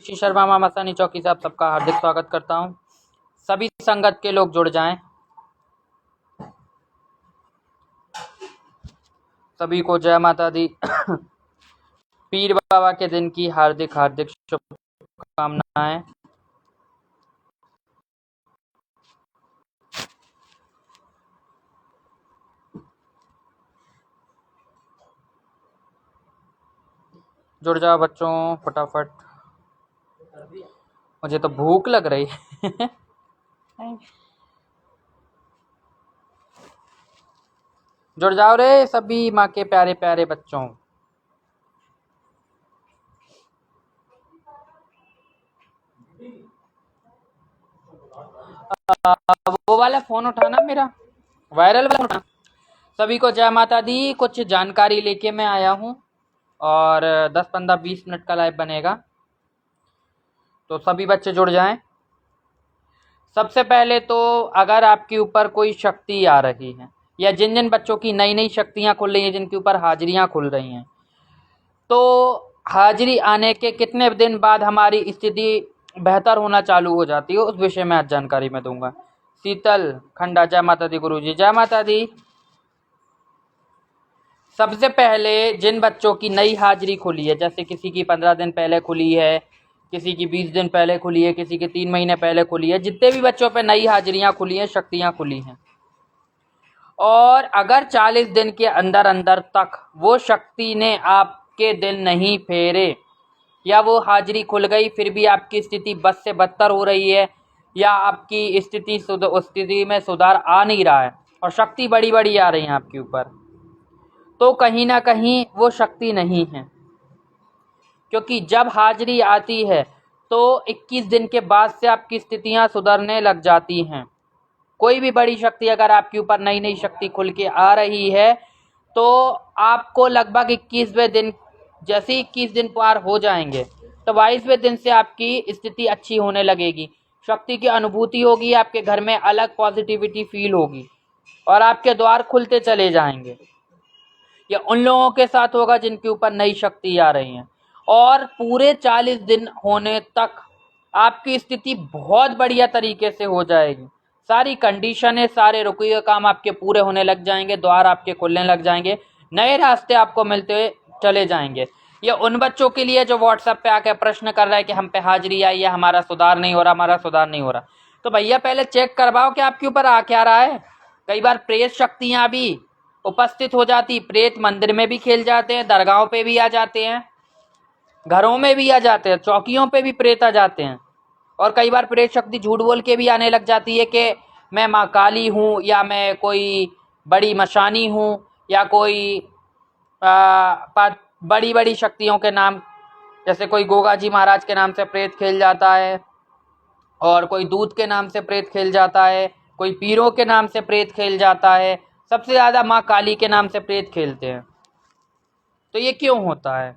श्री शर्मा मामा सनी चौकी से आप सबका हार्दिक स्वागत करता हूं। सभी संगत के लोग जुड़ जाएं। सभी को जय माता दी। पीर बाबा के दिन की हार्दिक हार्दिक शुभकामनाएं। जुड़ जाओ बच्चों फटाफट, मुझे तो भूख लग रही है। जुड़ जाओ रे सभी माँ के प्यारे प्यारे बच्चों। वो वाला फोन उठाना, मेरा वायरल वाला उठाना। सभी को जय माता दी। कुछ जानकारी लेके मैं आया हूँ और 10-15-20 मिनट का लाइव बनेगा, तो सभी बच्चे जुड़ जाएं। सबसे पहले तो अगर आपके ऊपर कोई शक्ति आ रही है या जिन जिन बच्चों की नई नई शक्तियां खुल रही हैं, जिनके ऊपर हाजिरियां खुल रही हैं, तो हाजिरी आने के कितने दिन बाद हमारी स्थिति बेहतर होना चालू हो जाती है, उस विषय में आज जानकारी मैं दूंगा। शीतल खंडा, जय माता दी गुरुजी, जय माता दी। सबसे पहले जिन बच्चों की नई हाजिरी खुली है, जैसे किसी की 15 दिन पहले खुली है, किसी की 20 दिन पहले खुली है, किसी की 3 महीने पहले खुली है, जितने भी बच्चों पे नई हाजिरियां खुली हैं, शक्तियां खुली हैं, और अगर 40 दिन के अंदर अंदर तक वो शक्ति ने आपके दिल नहीं फेरे या वो हाजिरी खुल गई फिर भी आपकी स्थिति बद से बदतर हो रही है या आपकी स्थिति में सुधार आ नहीं रहा है और शक्ति बड़ी बड़ी आ रही है आपके ऊपर, तो कहीं ना कहीं वो शक्ति नहीं है। क्योंकि जब हाजिरी आती है तो 21 दिन के बाद से आपकी स्थितियां सुधरने लग जाती हैं। कोई भी बड़ी शक्ति अगर आपके ऊपर नई नई शक्ति खुल के आ रही है तो आपको लगभग 21वें दिन, जैसे 21 दिन पार हो जाएंगे तो 22वें दिन से आपकी स्थिति अच्छी होने लगेगी, शक्ति की अनुभूति होगी, आपके घर में अलग पॉजिटिविटी फील होगी और आपके द्वार खुलते चले जाएंगे। या उन लोगों के साथ होगा जिनके ऊपर नई शक्ति आ रही है, और पूरे 40 दिन होने तक आपकी स्थिति बहुत बढ़िया तरीके से हो जाएगी। सारी कंडीशनें, सारे रुके हुए काम आपके पूरे होने लग जाएंगे, द्वार आपके खुलने लग जाएंगे, नए रास्ते आपको मिलते चले जाएंगे। ये उन बच्चों के लिए जो व्हाट्सएप पे आके प्रश्न कर रहे हैं कि हम पे हाजिरी आई है, हमारा सुधार नहीं हो रहा, हमारा सुधार नहीं हो रहा, तो भैया पहले चेक करवाओ कि आपके ऊपर आ क्या रहा है। कई बार प्रेत शक्तियां भी उपस्थित हो जाती, प्रेत मंदिर में भी खेल जाते हैं, दरगाहों पे भी आ जाते हैं, घरों में भी आ जाते हैं, चौकियों पे भी प्रेत आ जाते हैं, और कई बार प्रेत शक्ति झूठ बोल के भी आने लग जाती है कि मैं माँ काली हूँ या मैं कोई बड़ी मशानी हूँ या कोई बड़ी बड़ी शक्तियों के नाम, जैसे कोई गोगा जी महाराज के नाम से प्रेत खेल जाता है, और कोई दूध के नाम से प्रेत खेल जाता है, कोई पीरों के नाम से प्रेत खेल जाता है, सबसे ज़्यादा माँ काली के नाम से प्रेत खेलते हैं। तो ये क्यों होता है?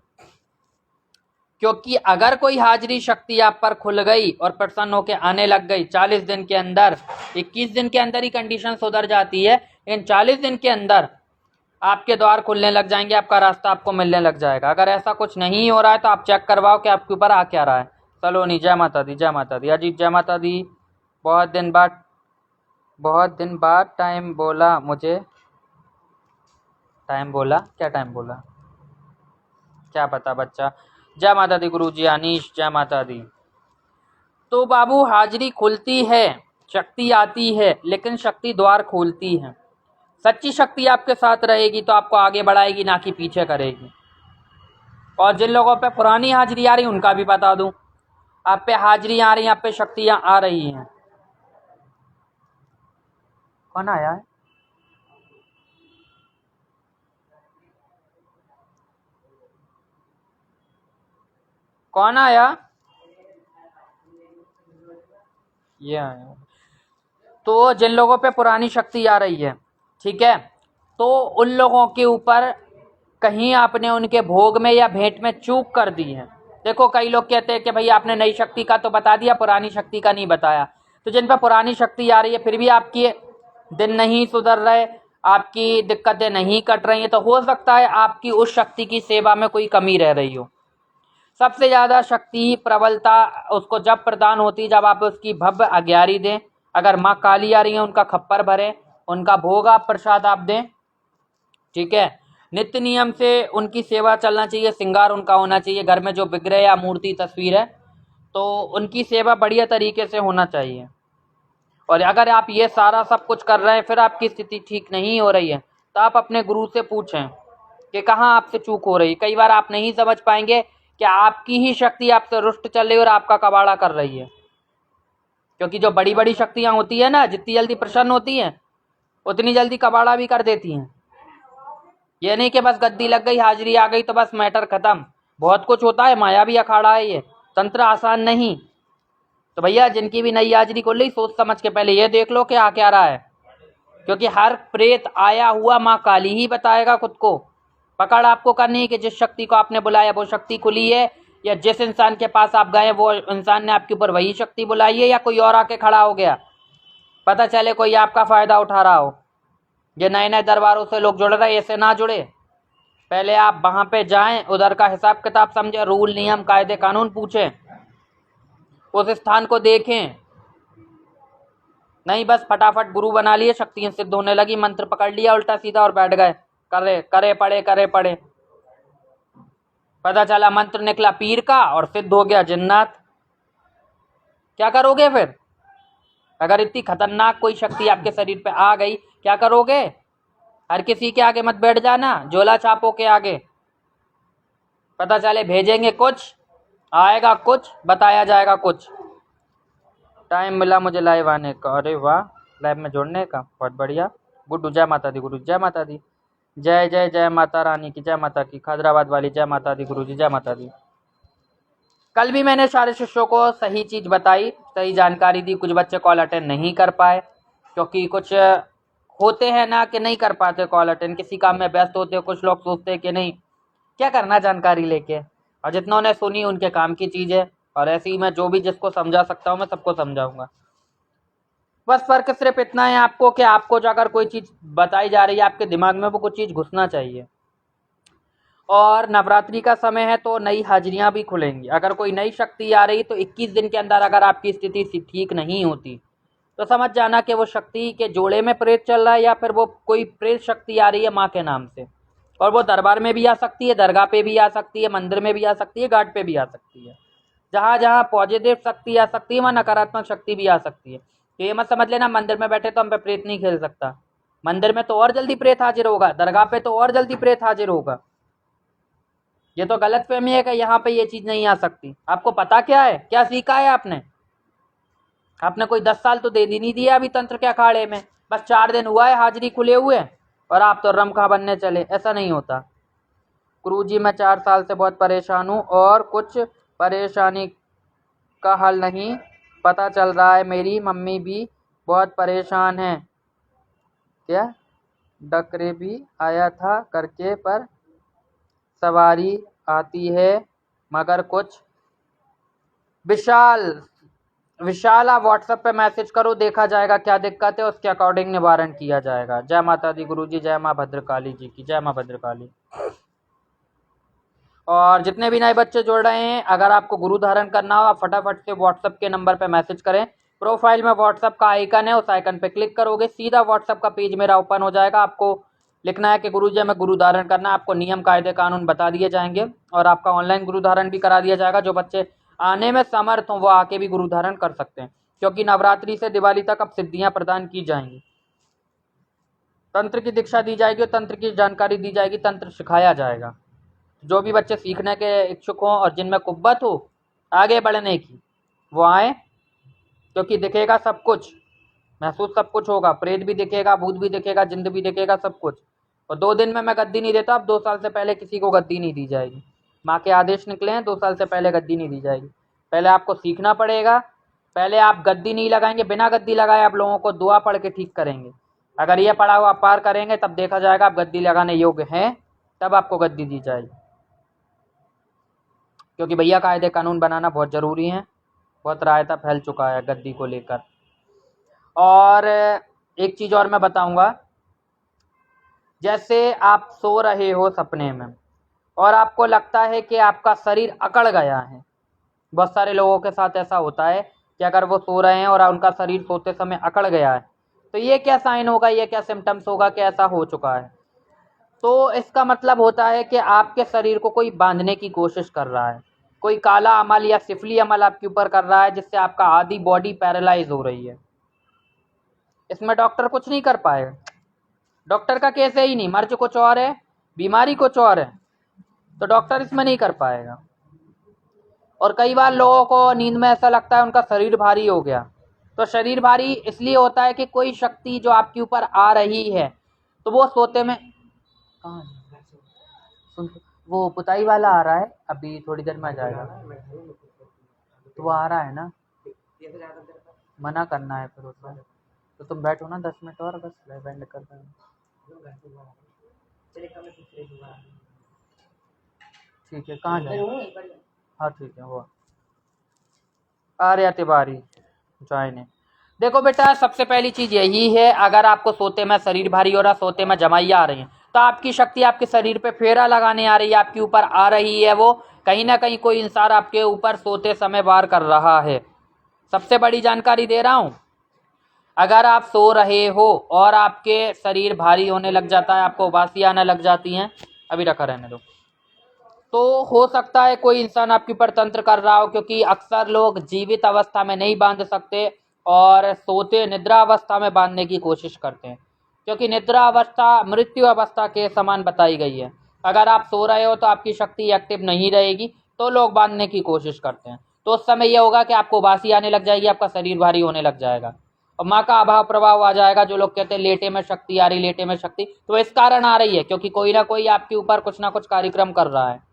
क्योंकि अगर कोई हाजिरी शक्ति आप पर खुल गई और प्रसन्न होकर आने लग गई 40 दिन के अंदर, 21 दिन के अंदर ही कंडीशन सुधर जाती है, लेकिन 40 दिन के अंदर आपके द्वार खुलने लग जाएंगे, आपका रास्ता आपको मिलने लग जाएगा। अगर ऐसा कुछ नहीं हो रहा है तो आप चेक करवाओ कि आपके ऊपर आ क्या रहा है। सलोनी, जय माता दी, जय माता दी। अजीत, जय माता दी। बहुत दिन बाद टाइम बोला मुझे। टाइम बोला? क्या टाइम बोला? क्या पता बच्चा। जय माता दी गुरुजी। अनीश, जय माता दी। तो बाबू, हाजिरी खुलती है, शक्ति आती है, लेकिन शक्ति द्वार खोलती है। सच्ची शक्ति आपके साथ रहेगी तो आपको आगे बढ़ाएगी, ना कि पीछे करेगी। और जिन लोगों पे पुरानी हाजिरी आ रही उनका भी बता दूं, आप पे हाजिरी आ रही है, आप पे शक्तियां आ रही हैं। कौन आया है? कौन आया? ये आया। तो जिन लोगों पे पुरानी शक्ति आ रही है, ठीक है, तो उन लोगों के ऊपर कहीं आपने उनके भोग में या भेंट में चूक कर दी है। देखो, कई लोग कहते हैं कि भाई आपने नई शक्ति का तो बता दिया, पुरानी शक्ति का नहीं बताया। तो जिन पर पुरानी शक्ति आ रही है फिर भी आपकी दिन नहीं सुधर रहे, आपकी दिक्कतें नहीं कट रही हैं, तो हो सकता है आपकी उस शक्ति की सेवा में कोई कमी रह रही हो। सबसे ज़्यादा शक्ति प्रबलता उसको जब प्रदान होती है जब आप उसकी भव्य आज्ञारी दें। अगर माँ काली आ रही है उनका खप्पर भरें, उनका भोग आप प्रसाद आप दें, ठीक है। नित्य नियम से उनकी सेवा चलना चाहिए, श्रृंगार उनका होना चाहिए। घर में जो विग्रह या मूर्ति तस्वीर है तो उनकी सेवा बढ़िया तरीके से होना चाहिए। और अगर आप ये सारा सब कुछ कर रहे हैं फिर आपकी स्थिति ठीक नहीं हो रही है तो आप अपने गुरु से पूछें कि कहाँ आपसे चूक हो रही है। कई बार आप नहीं समझ पाएंगे कि आपकी ही शक्ति आपसे रुष्ट चल रही है और आपका कबाड़ा कर रही है। क्योंकि जो बड़ी बड़ी शक्तियाँ होती है ना, जितनी जल्दी प्रसन्न होती हैं उतनी जल्दी कबाड़ा भी कर देती हैं। ये नहीं कि बस गद्दी लग गई, हाजिरी आ गई तो बस मैटर खत्म। बहुत कुछ होता है, माया भी अखाड़ा है, ये तंत्र आसान नहीं। तो भैया जिनकी भी नई हाजिरी खोल ली, सोच समझ के पहले ये देख लो कि आ क्या रहा है। क्योंकि हर प्रेत आया हुआ माँ काली ही बताएगा खुद को। पकड़ आपको करनी है कि जिस शक्ति को आपने बुलाया वो शक्ति खुली है, या जिस इंसान के पास आप गए वो इंसान ने आपके ऊपर वही शक्ति बुलाई है, या कोई और आके खड़ा हो गया। पता चले कोई आपका फ़ायदा उठा रहा हो। ये नए नए दरबारों से लोग जुड़ रहे, ऐसे ना जुड़े। पहले आप वहाँ पे जाएं, उधर का हिसाब किताब समझें, रूल नियम कायदे कानून पूछें, उस स्थान को देखें। नहीं बस फटाफट गुरु बना लिए, शक्तियाँ सिद्ध होने लगी, मंत्र पकड़ लिया उल्टा सीधा और बैठ गए, करे पड़े। पता चला मंत्र निकला पीर का और सिद्ध हो गया जिन्नाथ। क्या करोगे फिर? अगर इतनी खतरनाक कोई शक्ति आपके शरीर पे आ गई क्या करोगे? हर किसी के आगे मत बैठ जाना, झोला छापों के आगे। पता चले भेजेंगे कुछ, आएगा कुछ, बताया जाएगा कुछ। टाइम मिला मुझे लाइव आने का, अरे वाह, लाइव में जुड़ने का, बहुत बढ़िया। गुड्डू जय माता दी, गुरु जय माता दी, जय जय जय माता रानी की, जय माता की, खैदराबाद वाली जय माता दी, गुरु जी जय माता दी। कल भी मैंने सारे शिष्यों को सही चीज़ बताई, सही जानकारी दी। कुछ बच्चे कॉल अटेंड नहीं कर पाए क्योंकि कुछ होते हैं ना कि नहीं कर पाते कॉल अटेंड, किसी काम में व्यस्त होते हैं। कुछ लोग सोचते हैं कि नहीं क्या करना जानकारी लेके, और जितना उन्हें सुनी उनके काम की चीज़ है। और ऐसे ही मैं जो भी जिसको समझा सकता हूँ मैं सबको समझाऊंगा। बस फ़र्क सिर्फ इतना है आपको कि आपको जो अगर कोई चीज़ बताई जा रही है आपके दिमाग में वो कुछ चीज़ घुसना चाहिए। और नवरात्रि का समय है तो नई हाजिरियाँ भी खुलेंगी। अगर कोई नई शक्ति आ रही तो 21 दिन के अंदर अगर आपकी स्थिति ठीक नहीं होती तो समझ जाना कि वो शक्ति के जोड़े में प्रेत चल रहा है, या फिर वो कोई प्रेत शक्ति आ रही है माँ के नाम से। और वो दरबार में भी आ सकती है, दरगाह पे भी आ सकती है, मंदिर में भी आ सकती है, घाट पे भी आ सकती है। जहाँ जहाँ पॉजिटिव शक्ति आ सकती है वहाँ नकारात्मक शक्ति भी आ सकती है। तो ये मत समझ लेना मंदिर में बैठे तो हम पे प्रेत नहीं खेल सकता। मंदिर में तो और जल्दी प्रेत हाजिर होगा, दरगाह पे तो और जल्दी प्रेत हाजिर होगा। ये तो गलत फहमी है कि यहाँ पे ये चीज़ नहीं आ सकती। आपको पता क्या है, क्या सीखा है आपने? आपने कोई 10 साल तो दे दी नहीं दिया अभी तंत्र के अखाड़े में, बस 4 दिन हुआ है हाजिरी खुले हुए और आप तो रमखा बनने चले। ऐसा नहीं होता। गुरुजी मैं 4 साल से बहुत परेशान हूँ और कुछ परेशानी का हल नहीं पता चल रहा है। मेरी मम्मी भी बहुत परेशान है। क्या डकरे भी आया था करके पर सवारी आती है मगर कुछ। विशाल आप व्हाट्सएप पे मैसेज करो, देखा जाएगा क्या दिक्कत है, उसके अकॉर्डिंग निवारण किया जाएगा। जय माता दी गुरुजी, जय माँ भद्रकाली जी की, जय माँ भद्रकाली। और जितने भी नए बच्चे जुड़ रहे हैं, अगर आपको गुरु धारण करना हो आप फटाफट से व्हाट्सएप के नंबर पे मैसेज करें। प्रोफाइल में व्हाट्सएप का आइकन है, उस आइकन पे क्लिक करोगे सीधा व्हाट्सएप का पेज मेरा ओपन हो जाएगा। आपको लिखना है कि गुरुजी हमें गुरु धारण करना है, आपको नियम कायदे कानून बता दिए जाएंगे और आपका ऑनलाइन गुरु धारण भी करा दिया जाएगा। जो बच्चे आने में समर्थ हों वो आके भी गुरु धारण कर सकते हैं, क्योंकि नवरात्रि से दिवाली तक अब सिद्धियाँ प्रदान की जाएंगी। तंत्र की दीक्षा दी जाएगी और तंत्र की जानकारी दी जाएगी, तंत्र सिखाया जाएगा। जो भी बच्चे सीखने के इच्छुक हों और जिनमें कुव्वत हो आगे बढ़ने की, वो आए, क्योंकि दिखेगा सब कुछ, महसूस सब कुछ होगा। प्रेत भी दिखेगा, भूत भी दिखेगा, जिंद भी दिखेगा, सब कुछ। और 2 दिन में मैं गद्दी नहीं देता। अब 2 साल से पहले किसी को गद्दी नहीं दी जाएगी। माँ के आदेश निकले हैं, 2 साल से पहले गद्दी नहीं दी जाएगी। पहले आपको सीखना पड़ेगा। पहले आप गद्दी नहीं लगाएंगे, बिना गद्दी लगाए आप लोगों को दुआ पढ़ के ठीक करेंगे। अगर ये पढ़ा हुआ पार करेंगे तब देखा जाएगा आप गद्दी लगाने योग्य हैं, तब आपको गद्दी दी जाएगी। क्योंकि भैया कायदे कानून बनाना बहुत ज़रूरी है। बहुत रायता फैल चुका है गद्दी को लेकर। और एक चीज़ और मैं बताऊंगा, जैसे आप सो रहे हो सपने में और आपको लगता है कि आपका शरीर अकड़ गया है। बहुत सारे लोगों के साथ ऐसा होता है कि अगर वो सो रहे हैं और उनका शरीर सोते समय अकड़ गया है, तो ये क्या साइन होगा, ये क्या सिम्टम्स होगा कि ऐसा हो चुका है। तो इसका मतलब होता है कि आपके शरीर को कोई बांधने की कोशिश कर रहा है, कोई काला अमल या सिफली अमल आपके ऊपर कर रहा है, जिससे आपका आधी बॉडी पैरालाइज हो रही है। इसमें डॉक्टर कुछ नहीं कर पाएगा। डॉक्टर का केस है ही नहीं, मर्ज कुछ और है, बीमारी कुछ और है, तो डॉक्टर इसमें नहीं कर पाएगा। और कई बार लोगों को नींद में ऐसा लगता है उनका शरीर भारी हो गया। तो शरीर भारी इसलिए होता है कि कोई शक्ति जो आपके ऊपर आ रही है, तो वो सोते में कहाँ है? सुन, वो पुताई वाला आ रहा है, अभी थोड़ी देर में आ जाएगा। तो वो आ रहा है ना, मना करना है फिर उसमें। तो तुम बैठो ना 10 मिनट और, बस बैंड कर देना। ठीक है, कहाँ जाए? हाँ ठीक है, वो आर्या तिवारी ज्वाइन है। देखो बेटा, सबसे पहली चीज यही है, अगर आपको सोते में शरीर भारी हो रहा, सोते में जमाइयाँ आ रही हैं, तो आपकी शक्ति आपके शरीर पे फेरा लगाने आ रही है, आपके ऊपर आ रही है। वो कहीं ना कहीं कोई इंसान आपके ऊपर सोते समय वार कर रहा है। सबसे बड़ी जानकारी दे रहा हूँ, अगर आप सो रहे हो और आपके शरीर भारी होने लग जाता है, आपको उबासी आने लग जाती हैं, अभी रखा रहने दो, तो हो सकता है कोई इंसान आपके ऊपर तंत्र कर रहा हो, क्योंकि अक्सर लोग जीवित अवस्था में नहीं बांध सकते और सोते निद्रा अवस्था में बांधने की कोशिश करते हैं, क्योंकि निद्रा अवस्था मृत्यु अवस्था के समान बताई गई है। अगर आप सो रहे हो तो आपकी शक्ति एक्टिव नहीं रहेगी, तो लोग बांधने की कोशिश करते हैं। तो उस समय यह होगा कि आपको उबासी आने लग जाएगी, आपका शरीर भारी होने लग जाएगा और माँ का अभाव प्रभाव आ जाएगा। जो लोग कहते हैं लेटे में शक्ति आ रही, लेटे में शक्ति, तो इस कारण आ रही है क्योंकि कोई ना कोई आपके ऊपर कुछ ना कुछ कार्यक्रम कर रहा है।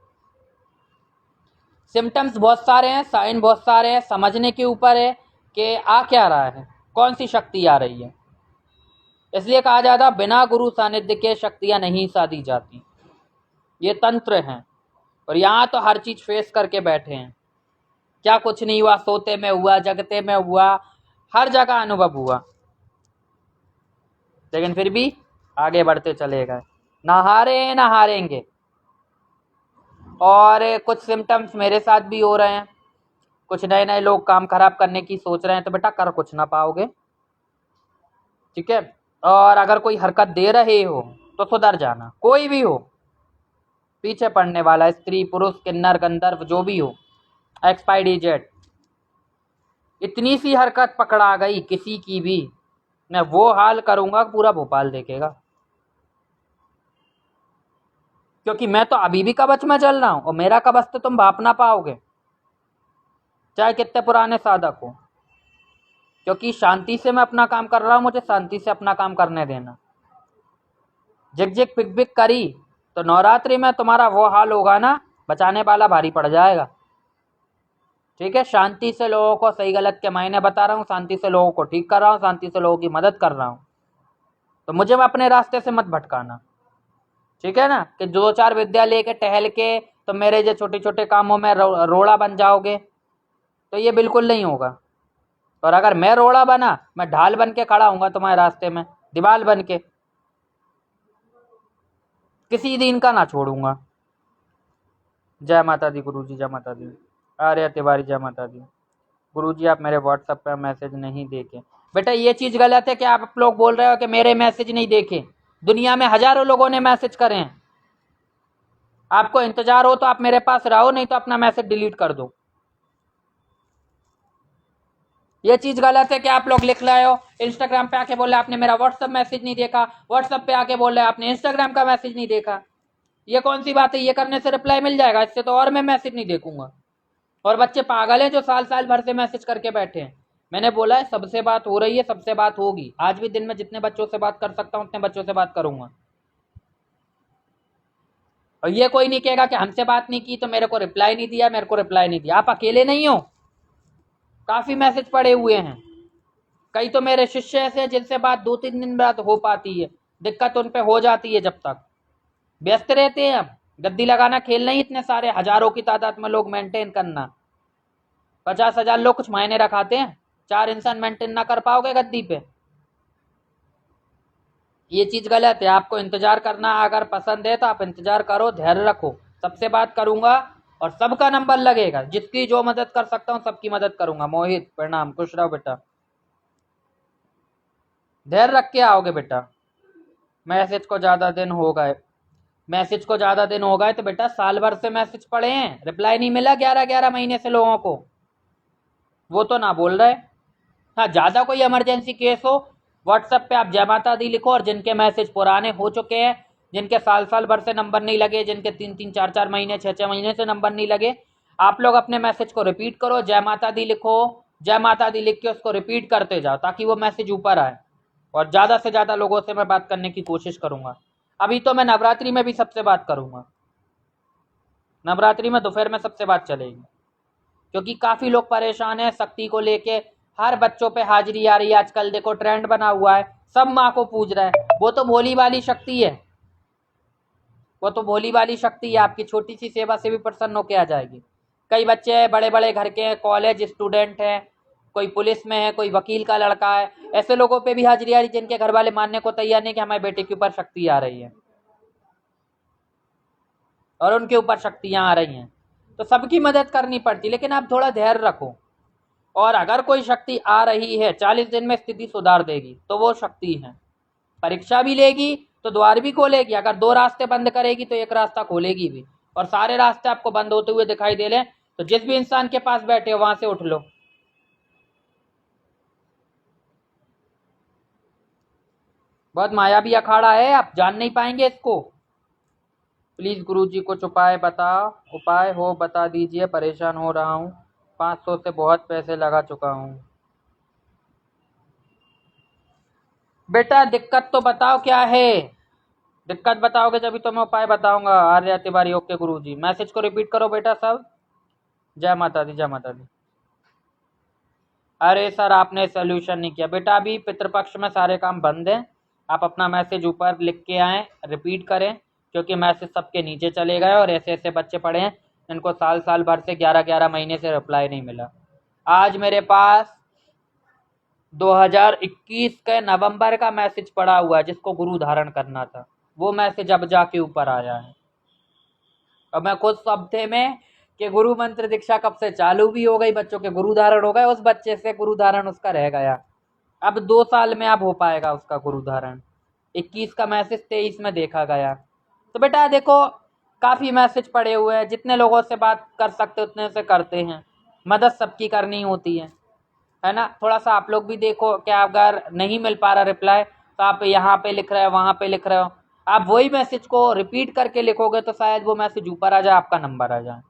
सिम्टम्स बहुत सारे हैं, साइन बहुत सारे हैं, समझने के ऊपर है कि आ क्या रहा है, कौन सी शक्ति आ रही है। इसलिए कहा जाता है बिना गुरु सानिध्य के शक्तियां नहीं साधी जाती, ये तंत्र हैं। और यहाँ तो हर चीज फेस करके बैठे हैं, क्या कुछ नहीं हुआ, सोते में हुआ, जगते में हुआ, हर जगह अनुभव हुआ, लेकिन फिर भी आगे बढ़ते चले गए, ना हारे ना हारेंगे। और कुछ सिम्टम्स मेरे साथ भी हो रहे हैं, कुछ नए नए लोग काम खराब करने की सोच रहे हैं, तो बेटा कर कुछ ना पाओगे, ठीक है। और अगर कोई हरकत दे रहे हो तो सुधर जाना, कोई भी हो, पीछे पड़ने वाला, स्त्री पुरुष किन्नर गंधर्व जो भी हो, एक्सपाइडी जेट, इतनी सी हरकत पकड़ा गई किसी की भी, मैं वो हाल करूंगा पूरा भोपाल देखेगा। क्योंकि मैं तो अभी भी कवच में चल रहा हूं और मेरा कवच तो तुम भाप ना पाओगे, चाहे कितने पुराने साधक हो, क्योंकि शांति से मैं अपना काम कर रहा हूं, मुझे शांति से अपना काम करने देना। झिक झिक पिक पिक करी तो नवरात्रि में तुम्हारा वो हाल होगा ना, बचाने वाला भारी पड़ जाएगा, ठीक है। शांति से लोगों को सही गलत के मायने बता रहा हूँ, शांति से लोगों को ठीक कर रहा हूँ, शांति से लोगों की मदद कर रहा हूँ, तो मुझे अपने रास्ते से मत भटकाना, ठीक है ना। कि 2-4 विद्या लेके टहल के तो मेरे जो छोटे छोटे कामों में रोड़ा बन जाओगे, तो ये बिल्कुल नहीं होगा। और अगर मैं रोड़ा बना, मैं ढाल बन के खड़ा हूँगा तुम्हारे रास्ते में, दीवाल बन के, किसी दिन का ना छोड़ूंगा। जय माता दी गुरुजी, जय माता दी। आर्य तिवारी, जय माता दी। गुरुजी आप मेरे व्हाट्सएप पे मैसेज नहीं देखे। बेटा ये चीज़ गलत है कि आप लोग बोल रहे हो कि मेरे मैसेज नहीं देखे, दुनिया में हजारों लोगों ने मैसेज करे हैं। आपको इंतजार हो तो आप मेरे पास रहो, नहीं तो अपना मैसेज डिलीट कर दो। ये चीज गलत है कि आप लोग लिख रहे हो, इंस्टाग्राम पे आके बोल रहे आपने मेरा व्हाट्सएप मैसेज नहीं देखा, व्हाट्सएप पे आके बोल रहे आपने इंस्टाग्राम का मैसेज नहीं देखा। ये कौन सी बात है, ये करने से रिप्लाई मिल जाएगा, इससे तो और मैं मैसेज नहीं देखूंगा। और बच्चे पागल हैं जो साल साल भर से मैसेज करके बैठे हैं। मैंने बोला है सबसे बात हो रही है, सबसे बात होगी। आज भी दिन में जितने बच्चों से बात कर सकता हूँ उतने बच्चों से बात करूंगा। और ये कोई नहीं कहेगा कि हमसे बात नहीं की तो मेरे को रिप्लाई नहीं दिया, मेरे को रिप्लाई नहीं दिया। आप अकेले नहीं हो, काफी मैसेज पड़े हुए हैं। कई तो मेरे शिष्य ऐसे हैं जिनसे बात 2-3 दिन बाद हो पाती है, दिक्कत उन पे हो जाती है, जब तक व्यस्त रहते हैं। अब गद्दी लगाना खेल नहीं, इतने सारे हजारों की तादाद में लोग मेंटेन करना, 50,000 लोग कुछ मायने रखाते हैं, 4 इंसान मेंटेन ना कर पाओगे गद्दी पे। ये चीज गलत है। आपको इंतजार करना अगर पसंद है तो आप इंतजार करो, धैर्य रखो, सबसे बात करूंगा और सबका नंबर लगेगा। जिसकी जो मदद कर सकता हूँ सबकी मदद करूंगा। मोहित प्रणाम, खुश रहो बेटा, धैर्य रख के आओगे बेटा। मैसेज को ज़्यादा दिन हो गए, मैसेज को ज़्यादा दिन हो गए तो बेटा साल भर से मैसेज पड़े हैं, रिप्लाई नहीं मिला 11-11 महीने से लोगों को, वो तो ना बोल रहे। हाँ, ज़्यादा कोई इमरजेंसी केस हो व्हाट्सएप पे आप जय माता दी लिखो, और जिनके मैसेज पुराने हो चुके हैं, जिनके साल साल भर से नंबर नहीं लगे, जिनके 3-3 4-4 महीने 6-6 महीने से नंबर नहीं लगे, आप लोग अपने मैसेज को रिपीट करो, जय माता दी लिखो, जय माता दी लिख के उसको रिपीट करते जाओ ताकि वो मैसेज ऊपर आए। और ज़्यादा से ज़्यादा लोगों से मैं बात करने की कोशिश करूँगा। अभी तो मैं नवरात्रि में भी सबसे बात करूँगा, नवरात्रि में दोपहर में सबसे बात चलेगी, क्योंकि काफ़ी लोग परेशान हैं शक्ति को लेके। हर बच्चों पे हाजिरी आ रही है आजकल, देखो ट्रेंड बना हुआ है, सब माँ को पूज रहे हैं। वो तो भोली वाली शक्ति है, वो तो भोली वाली शक्ति है, आपकी छोटी सी सेवा से भी प्रसन्न होके आ जाएगी। कई बच्चे बड़े बड़े घर के हैं, कॉलेज स्टूडेंट हैं, कोई पुलिस में है, कोई वकील का लड़का है, ऐसे लोगों पे भी हाजिरी आ रही जिनके घर वाले मानने को तैयार नहीं कि हमारे बेटे के ऊपर शक्ति आ रही है और उनके ऊपर शक्तियाँ आ रही हैं। तो सबकी मदद करनी पड़ती, लेकिन आप थोड़ा धैर्य रखो। और अगर कोई शक्ति आ रही है 40 दिन में स्थिति सुधार देगी तो वो शक्ति है। परीक्षा भी लेगी तो द्वार भी खोलेगी, अगर 2 रास्ते बंद करेगी तो एक रास्ता खोलेगी भी। और सारे रास्ते आपको बंद होते हुए दिखाई दे रहे तो जिस भी इंसान के पास बैठे हो वहां से उठ लो। बहुत मायावी अखाड़ा है, आप जान नहीं पाएंगे इसको। प्लीज गुरुजी कुछ उपाय बताओ, उपाय हो बता दीजिए, परेशान हो रहा हूँ, 500 से बहुत पैसे लगा चुका हूँ। बेटा दिक्कत तो बताओ क्या है, दिक्कत बताओगे जब तो मैं उपाय बताऊंगा। आर्या तिवारी, ओके गुरुजी। मैसेज को रिपीट करो बेटा सब, जय माता दी, जय माता दी। अरे सर आपने सोल्यूशन नहीं किया बेटा, अभी पितृपक्ष में सारे काम बंद हैं। आप अपना मैसेज ऊपर लिख के आए, रिपीट करें, क्योंकि मैसेज सबके नीचे चले गए और ऐसे ऐसे बच्चे पढ़े हैं जिनको साल साल भर से 11-11 महीने से रिप्लाई नहीं मिला। आज मेरे पास 2021 के नवंबर का मैसेज पड़ा हुआ है जिसको गुरु धारण करना था, वो मैसेज अब जाके ऊपर आया है। और मैं खुद हफ्ते में कि गुरु मंत्र दीक्षा कब से चालू भी हो गई, बच्चों के गुरु धारण हो गए, उस बच्चे से गुरु धारण उसका रह गया। अब 2 साल में अब हो पाएगा उसका गुरु धारण। 21 का मैसेज 23 में देखा गया। तो बेटा देखो काफ़ी मैसेज पड़े हुए हैं, जितने लोगों से बात कर सकते उतने से करते हैं, मदद सबकी करनी होती है ना। थोड़ा सा आप लोग भी देखो, क्या अगर नहीं मिल पा रहा रिप्लाई तो आप यहाँ पे लिख रहे हो, वहाँ पे लिख रहे हो, आप वही मैसेज को रिपीट करके लिखोगे तो शायद वो मैसेज ऊपर आ जाए, आपका नंबर आ जाए।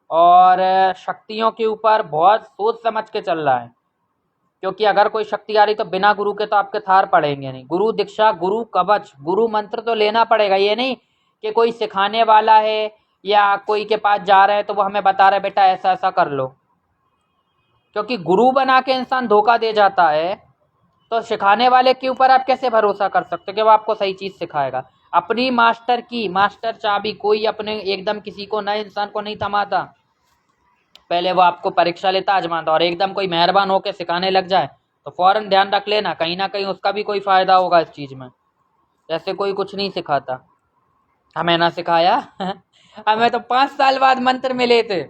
और शक्तियों के ऊपर बहुत सोच समझ के चल रहा है, क्योंकि अगर कोई शक्ति आ रही तो बिना गुरु के तो आपके थार पड़ेंगे नहीं। गुरु दीक्षा, गुरु कवच, गुरु मंत्र तो लेना पड़ेगा। ये नहीं कि कोई सिखाने वाला है या कोई के पास जा रहे हैं तो वो हमें बता रहे बेटा ऐसा ऐसा कर लो, क्योंकि गुरु बना के इंसान धोखा दे जाता है। तो सिखाने वाले के ऊपर आप कैसे भरोसा कर सकते हो कि वो आपको सही चीज़ सिखाएगा। अपनी मास्टर की मास्टर चाबी कोई अपने एकदम किसी को नए इंसान को नहीं थमाता, पहले वो आपको परीक्षा लेता, आजमाता, और एकदम कोई मेहरबान होकर सिखाने लग जाए तो फौरन ध्यान रख लेना कहीं ना कहीं उसका भी कोई फ़ायदा होगा इस चीज़ में। जैसे कोई कुछ नहीं सिखाता, हमें ना सिखाया हमें तो 5 साल बाद मंत्र मिले थे,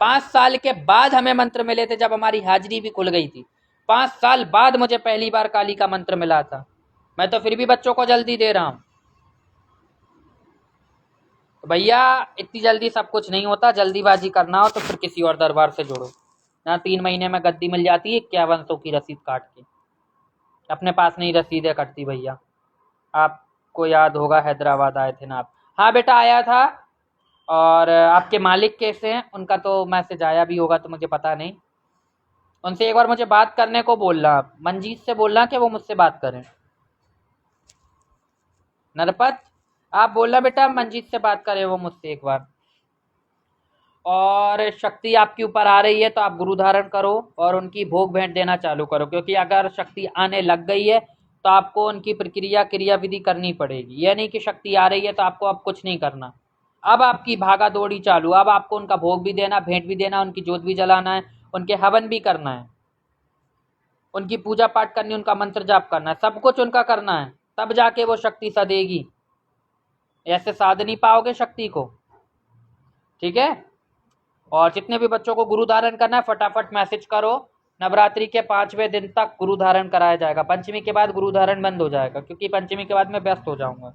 5 साल के बाद हमें मंत्र मिले थे, जब हमारी हाजिरी भी खुल गई थी। 5 साल बाद मुझे पहली बार काली का मंत्र मिला था। मैं तो फिर भी बच्चों को जल्दी दे रहा हूँ। तो भैया इतनी जल्दी सब कुछ नहीं होता, जल्दीबाजी करना हो तो फिर किसी और दरबार से जुड़ो। यहाँ 3 महीने में गद्दी मिल जाती है 5100 की रसीद काट के, अपने पास नहीं रसीदें कटती भैया। आपको याद होगा हैदराबाद आए थे ना आप? हाँ बेटा आया था। और आपके मालिक कैसे हैं, उनका तो मैसेज आया भी होगा तो मुझे पता नहीं। उनसे एक बार मुझे बात करने को बोलना, आप मंजीत से बोलना कि वो मुझसे बात करें। नरपत आप बोलना बेटा मंजीत से बात करें वो मुझसे एक बार। और शक्ति आपके ऊपर आ रही है तो आप गुरु धारण करो और उनकी भोग भेंट देना चालू करो, क्योंकि अगर शक्ति आने लग गई है तो आपको उनकी प्रक्रिया क्रिया विधि करनी पड़ेगी। यह नहीं कि शक्ति आ रही है तो आपको अब कुछ नहीं करना, अब आपकी भागा दौड़ी चालू। अब आपको उनका भोग भी देना, भेंट भी देना, उनकी जोत भी जलाना है, उनके हवन भी करना है, उनकी पूजा पाठ करनी, उनका मंत्र जाप करना है, सब कुछ उनका करना है, तब जाके वो शक्ति सदेगी। ऐसे साध नहीं पाओगे शक्ति को, ठीक है। और जितने भी बच्चों को गुरु धारण करना है फटाफट मैसेज करो। नवरात्रि के 5वें दिन तक गुरु धारण कराया जाएगा। पंचमी के बाद गुरु धारण बंद हो जाएगा, क्योंकि पंचमी के बाद मैं व्यस्त हो जाऊंगा,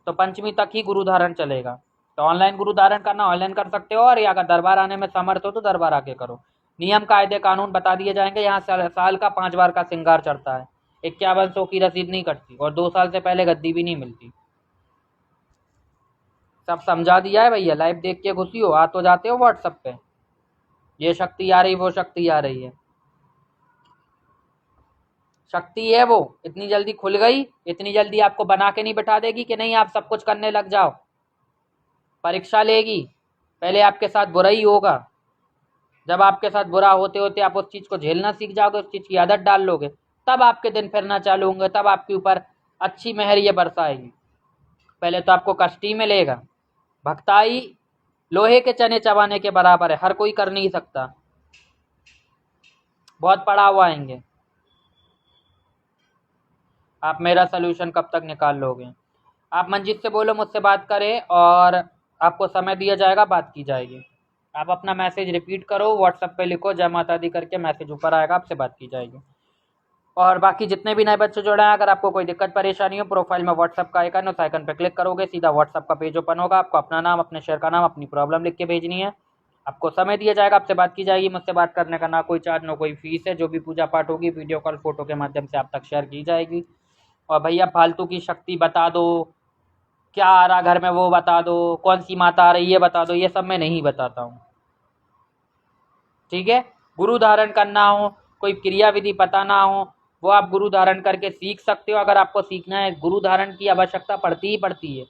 तो पंचमी तक ही गुरु धारण चलेगा। तो ऑनलाइन गुरु धारण करना ऑनलाइन कर सकते हो, और या अगर दरबार आने में समर्थ हो तो दरबार आके करो। नियम कायदे कानून बता दिए जाएंगे। यहाँ साल का 5 बार का श्रृंगार चढ़ता है, 5100 की रसीद नहीं कटती, और 2 साल से पहले गद्दी भी नहीं मिलती। सब समझा दिया है भैया। लाइव देख के घुसी हो, आ तो जाते हो व्हाट्सएप पे, ये शक्ति आ रही, वो शक्ति आ रही है। शक्ति है वो, इतनी जल्दी खुल गई, इतनी जल्दी आपको बना के नहीं बैठा देगी कि नहीं आप सब कुछ करने लग जाओ। परीक्षा लेगी, पहले आपके साथ बुरा ही होगा। जब आपके साथ बुरा होते होते आप उस चीज को झेलना सीख जाओगे, उस चीज की आदत डाल लोगे, तब आपके दिन फिरना चालू होंगे, तब आपके ऊपर अच्छी मेहर ये बरसाएगी। पहले तो आपको कष्ट ही मिलेगा। भक्ताई लोहे के चने चबाने के बराबर है, हर कोई कर नहीं सकता, बहुत पड़ा हुआ आएंगे। आप मेरा सोल्यूशन कब तक निकाल लोगे? आप मंजीत से बोलो मुझसे बात करें, और आपको समय दिया जाएगा, बात की जाएगी। आप अपना मैसेज रिपीट करो, व्हाट्सएप पे लिखो जय माता दी करके, मैसेज ऊपर आएगा, आपसे बात की जाएगी। और बाकी जितने भी नए बच्चे जुड़े हैं, अगर आपको कोई दिक्कत परेशानी हो, प्रोफाइल में व्हाट्सएप का आइकन, उस आइकन पर क्लिक करोगे, सीधा व्हाट्सएप का पेज ओपन होगा। आपको अपना नाम, अपने शहर का नाम, अपनी प्रॉब्लम लिख के भेजनी है। आपको समय दिया जाएगा, आपसे बात की जाएगी। मुझसे बात करने का ना कोई चार्ज, ना कोई फीस है। जो भी पूजा पाठ होगी वीडियो कॉल फोटो के माध्यम से आप तक शेयर की जाएगी। और भैया फालतू की शक्ति बता दो, क्या आ रहा घर में वो बता दो, कौन सी माता आ रही है बता दो, ये सब मैं नहीं बताता हूँ, ठीक है। गुरु धारण करना हो, कोई क्रिया विधि पता ना हो, वो आप गुरु धारण करके सीख सकते हो। अगर आपको सीखना है, गुरु धारण की आवश्यकता पड़ती ही पड़ती है।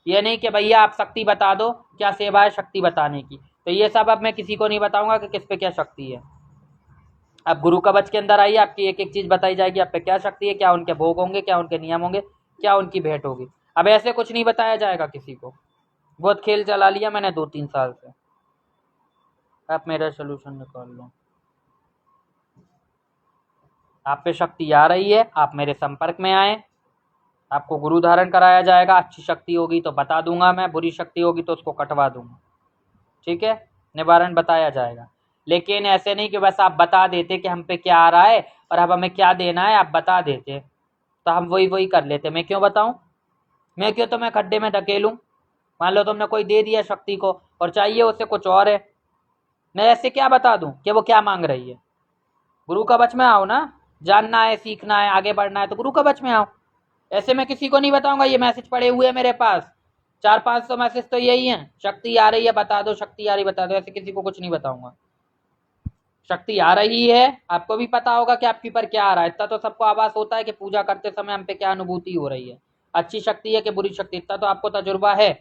ये नहीं कि भैया आप शक्ति बता दो, क्या सेवा है शक्ति बताने की। तो ये सब अब मैं किसी को नहीं बताऊंगा कि किस पे क्या शक्ति है। अब गुरु कवच के अंदर आइए, आपकी एक एक चीज बताई जाएगी, आप पे क्या शक्ति है, क्या उनके भोग होंगे, क्या उनके नियम होंगे, क्या उनकी भेंट होगी। अब ऐसे कुछ नहीं बताया जाएगा किसी को, बहुत खेल चला लिया मैंने 2-3 साल से। आप मेरा सोल्यूशन निकाल लो। आप पे शक्ति आ रही है, आप मेरे संपर्क में आए, आपको गुरु धारण कराया जाएगा। अच्छी शक्ति होगी तो बता दूंगा मैं, बुरी शक्ति होगी तो उसको कटवा दूंगा, ठीक है। निवारण बताया जाएगा, लेकिन ऐसे नहीं कि बस आप बता देते कि हम पे क्या आ रहा है और अब हमें क्या देना है, आप बता देते तो हम वही वही कर लेते। मैं क्यों बताऊं, मैं क्यों तुम्हें खड्डे में धकेलूं। मान लो तुमने कोई दे दिया शक्ति को और चाहिए उससे कुछ और है, मैं ऐसे क्या बता दूं कि वो क्या मांग रही है। गुरु कवच में आओ ना, जानना है, सीखना है, आगे बढ़ना है तो गुरु कवच में आओ। ऐसे मैं किसी को नहीं बताऊंगा। ये मैसेज पड़े हुए हैं मेरे पास, 400-500 मैसेज तो यही हैं, शक्ति आ रही है बता दो, शक्ति आ रही बता दो। ऐसे किसी को कुछ नहीं बताऊंगा। शक्ति आ रही है, आपको भी पता होगा कि आपके ऊपर क्या आ रहा है। इतना तो सबको आभास होता है कि पूजा करते समय हम पे क्या अनुभूति हो रही है, अच्छी शक्ति है कि बुरी शक्ति, इतना तो आपको तजुर्बा है।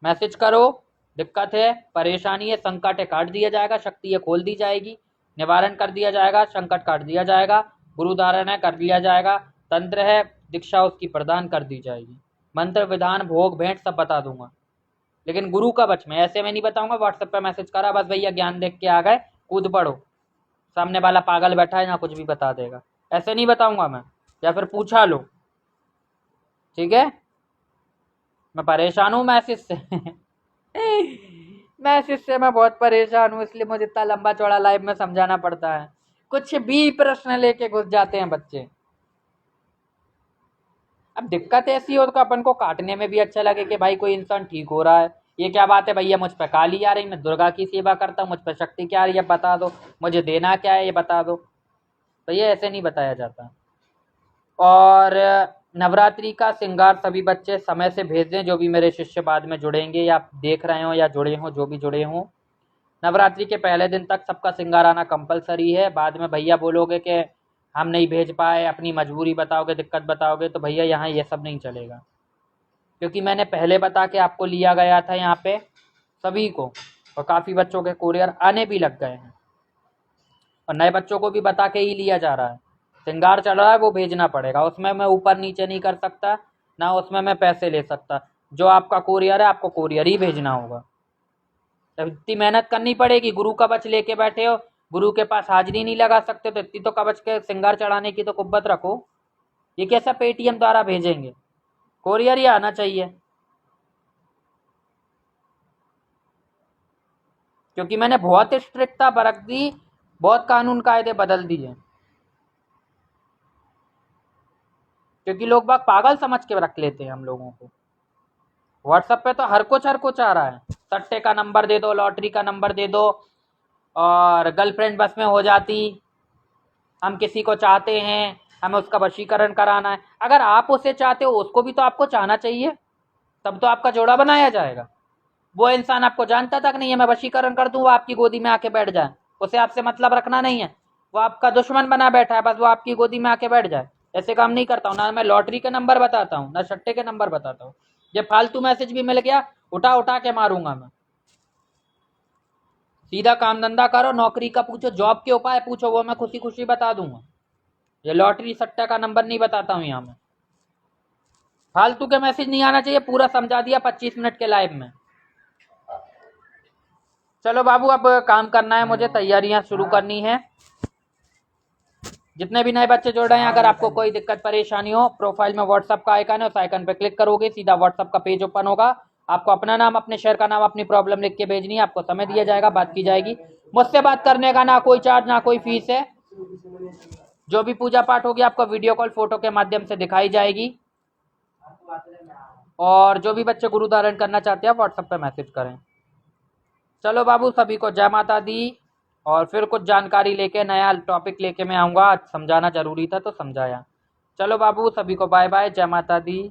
मैसेज करो, दिक्कत है, परेशानी है, संकट है, काट दिया जाएगा। शक्ति है, खोल दी जाएगी, निवारण कर दिया जाएगा, संकट काट दिया जाएगा। गुरु धारण है, कर दिया जाएगा। तंत्र है, दीक्षा उसकी प्रदान कर दी जाएगी। मंत्र विधान भोग भेंट सब बता दूंगा, लेकिन गुरु कवच में ऐसे में नहीं बताऊंगा। व्हाट्सएप पे मैसेज करा, बस भैया ज्ञान देख के आ गए, कूद पड़ो, सामने वाला पागल बैठा है ना कुछ भी बता देगा, ऐसे नहीं बताऊंगा मैं। या फिर पूछा लो, ठीक है। मैं परेशान हूँ मैसेज से मैसेज से मैं बहुत परेशान हूँ, इसलिए मुझे इतना लंबा चौड़ा लाइव में समझाना पड़ता है। कुछ भी प्रश्न लेके घुस जाते हैं बच्चे। अब दिक्कत ऐसी हो तो अपन को काटने में भी अच्छा लगे कि भाई कोई इंसान ठीक हो रहा है। ये क्या बात है भैया, मुझ पर काली आ रही, मैं दुर्गा की सेवा करता हूँ, मुझ पर शक्ति क्या आ रही है बता दो, मुझे देना क्या है ये बता दो। तो ये ऐसे नहीं बताया जाता। और नवरात्रि का श्रृंगार सभी बच्चे समय से भेज दें, जो भी मेरे शिष्य बाद में जुड़ेंगे या देख रहे हो या जुड़े हों, जो भी जुड़े हों। नवरात्रि के पहले दिन तक सबका श्रृंगार आना कंपलसरी है। बाद में भैया बोलोगे कि हम नहीं भेज पाए, अपनी मजबूरी बताओगे, दिक्कत बताओगे, तो भैया यहाँ ये सब नहीं चलेगा। क्योंकि मैंने पहले बता के आपको लिया गया था यहाँ पे सभी को, और काफ़ी बच्चों के कोरियर आने भी लग गए हैं, और नए बच्चों को भी बता के ही लिया जा रहा है। श्रृंगार चल रहा है वो भेजना पड़ेगा, उसमें मैं ऊपर नीचे नहीं कर सकता, ना उसमें मैं पैसे ले सकता। जो आपका कोरियर है आपको कोरियर ही भेजना होगा। तब इतनी मेहनत करनी पड़ेगी। गुरु कवच लेके बैठे हो, गुरु के पास हाजिरी नहीं लगा सकते, तो इतनी तो कवच के श्रृंगार चढ़ाने की तो कुब्बत रखो। ये कैसा पेटीएम द्वारा भेजेंगे, कोरियर ही आना चाहिए, क्योंकि मैंने बहुत स्ट्रिक्टता बरत दी, बहुत कानून कायदे बदल दिए, क्योंकि लोग बाग पागल समझ के रख लेते हैं हम लोगों को। व्हाट्सएप पे तो हर कुछ आ रहा है, सट्टे का नंबर दे दो, लॉटरी का नंबर दे दो, और गर्लफ्रेंड बस में हो जाती, हम किसी को चाहते हैं, हमें उसका वशीकरण कराना है। अगर आप उसे चाहते हो, उसको भी तो आपको चाहना चाहिए, तब तो आपका जोड़ा बनाया जाएगा। वो इंसान आपको जानता तक नहीं है, मैं वशीकरण कर दूं वो आपकी गोदी में आके बैठ जाए, उसे आपसे मतलब रखना नहीं है, वो आपका दुश्मन बना बैठा है, बस वो आपकी गोदी में आके बैठ जाए। ऐसे काम नहीं करता हूँ, ना मैं लॉटरी के नंबर बताता हूँ, ना सट्टे के नंबर बताता हूँ। जब फालतू मैसेज भी मिल गया, उठा उठा के मारूंगा मैं। सीधा काम धंधा करो, नौकरी का पूछो, जॉब के उपाय पूछो, वो मैं खुशी खुशी बता दूंगा। ये लॉटरी सट्टा का नंबर नहीं बताता हूँ यहाँ में। फालतू के मैसेज नहीं आना चाहिए, पूरा समझा दिया 25 मिनट के लाइव में। चलो बाबू, अब काम करना है मुझे, तैयारियां शुरू करनी है। जितने भी नए बच्चे जुड़ रहे हैं, अगर आपको कोई दिक्कत परेशानी हो, प्रोफाइल में व्हाट्सअप का आइकन है, उस आइकन पे क्लिक करोगे, सीधा व्हाट्सअप का पेज ओपन होगा। आपको अपना नाम, अपने शहर का नाम, अपनी प्रॉब्लम लिख के भेजनी है, आपको समय दिया जाएगा, बात की जाएगी। मुझसे बात करने का ना कोई चार्ज, ना कोई फीस है। जो भी पूजा पाठ होगी आपको वीडियो कॉल, फोटो के माध्यम से दिखाई जाएगी। और जो भी बच्चे गुरु धारण करना चाहते हैं, व्हाट्सएप पे मैसेज करें। चलो बाबू, सभी को जय माता दी। और फिर कुछ जानकारी लेके, नया टॉपिक लेके मैं आऊँगा। आज समझाना जरूरी था तो समझाया। चलो बाबू, सभी को बाय बाय, जय माता दी।